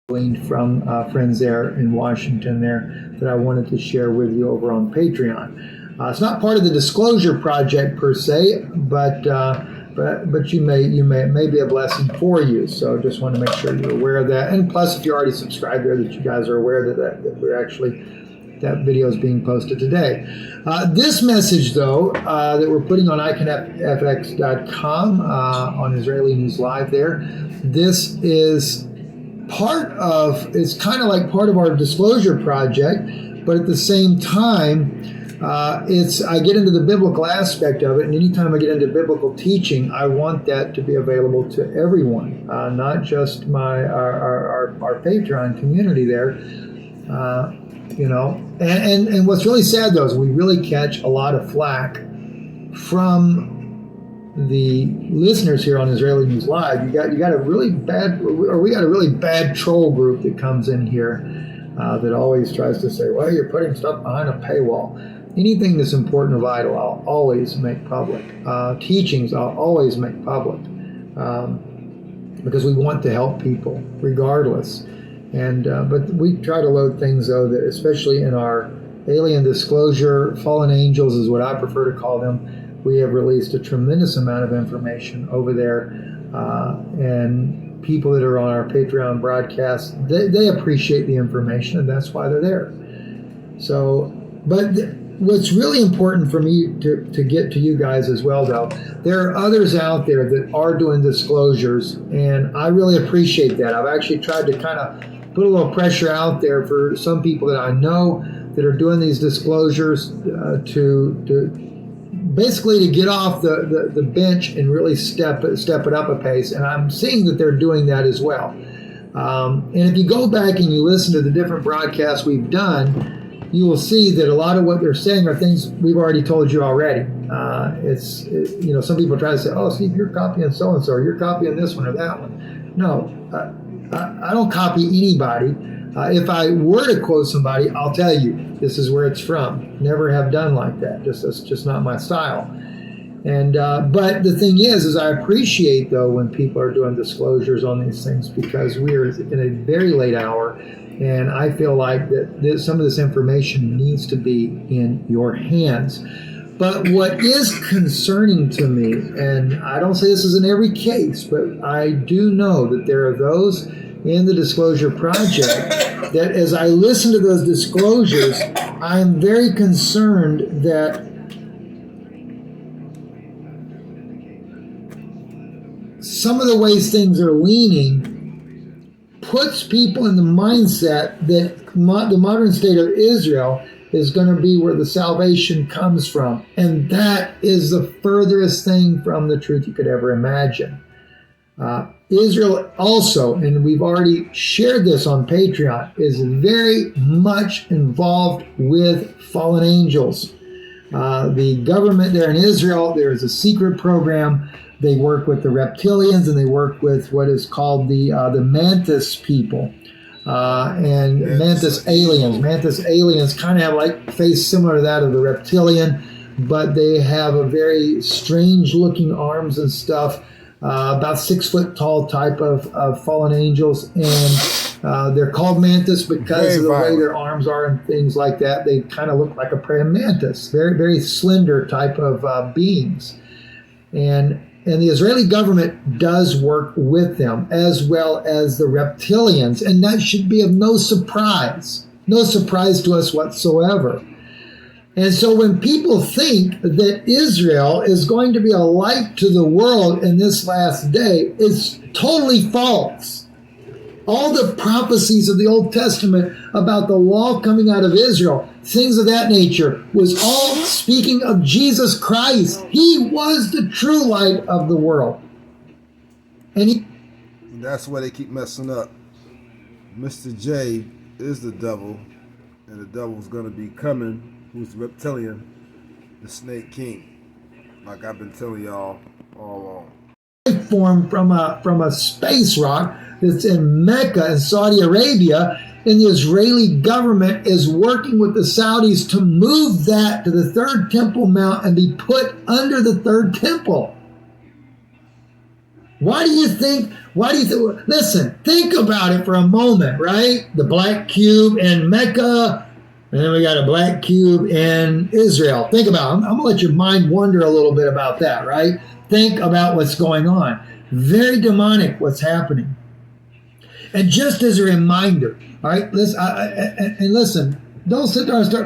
gleaned from friends there in Washington there that I wanted to share with you over on Patreon. It's not part of the Disclosure Project per se, but you it may be a blessing for you. So just want to make sure you're aware of that. And plus, if you're already subscribed there, that you guys are aware that we're actually that video is being posted today. This message, though, that we're putting on iconfx.com on Israeli News Live there, this is it's kind of like part of our Disclosure Project, but at the same time, I get into the biblical aspect of it, and anytime I get into biblical teaching, I want that to be available to everyone, not just our Patreon community there. And what's really sad though is we really catch a lot of flack from the listeners here on Israeli News Live. We got a really bad troll group that comes in here that always tries to say, well, you're putting stuff behind a paywall. Anything that's important or vital, I'll always make public. Teachings, I'll always make public because we want to help people regardless. But we try to load things, though, that especially in our alien disclosure, fallen angels is what I prefer to call them. We have released a tremendous amount of information over there, and people that are on our Patreon broadcast, they appreciate the information, and that's why they're there. So, what's really important for me to get to you guys as well, though, there are others out there that are doing disclosures, and I really appreciate that. I've actually tried to kind of put a little pressure out there for some people that I know that are doing these disclosures to basically to get off the bench and really step it up a pace. And I'm seeing that they're doing that as well. And if you go back and you listen to the different broadcasts we've done, you will see that a lot of what they're saying are things we've already told you already. Some people try to say, oh, Steve, you're copying so-and-so, or you're copying this one or that one. No, I don't copy anybody. If I were to quote somebody, I'll tell you this is where it's from. Never have done like that. That's just not my style. And but the thing is I appreciate, though, when people are doing disclosures on these things, because we are in a very late hour, and I feel like that some of this information needs to be in your hands. But what is concerning to me, and I don't say this is in every case, but I do know that there are those in the Disclosure Project that as I listen to those disclosures, I'm very concerned that some of the ways things are leaning puts people in the mindset that the modern state of Israel is going to be where the salvation comes from. And that is the furthest thing from the truth you could ever imagine. Israel also, and we've already shared this on Patreon, is very much involved with fallen angels. The government there in Israel, there is a secret program. They work with the reptilians, and they work with what is called the Mantis people. And Mantis aliens. Mantis aliens kind of have like face similar to that of the reptilian, but they have a very strange looking arms and stuff, about 6 foot tall type of fallen angels. And they're called Mantis because of the way their arms are and things like that. They kind of look like a praying mantis, very, very slender type of beings. And the Israeli government does work with them, as well as the reptilians, and that should be of no surprise to us whatsoever. And so when people think that Israel is going to be a light to the world in this last day, it's totally false. All the prophecies of the Old Testament about the law coming out of Israel, things of that nature, was all speaking of Jesus Christ. He was the true light of the world. And that's why they keep messing up. Mr. J is the devil, and the devil's going to be coming, who's the reptilian, the snake king, like I've been telling y'all all along. Formed from a space rock that's in Mecca in Saudi Arabia, and the Israeli government is working with the Saudis to move that to the third Temple Mount and be put under the third temple. Why do you think, listen, think about it for a moment, right? The black cube in Mecca, and then we got a black cube in Israel. Think about it. I'm going to let your mind wander a little bit about that, right? Think about what's going on. Very demonic what's happening. And just as a reminder, all right, listen, don't sit there and start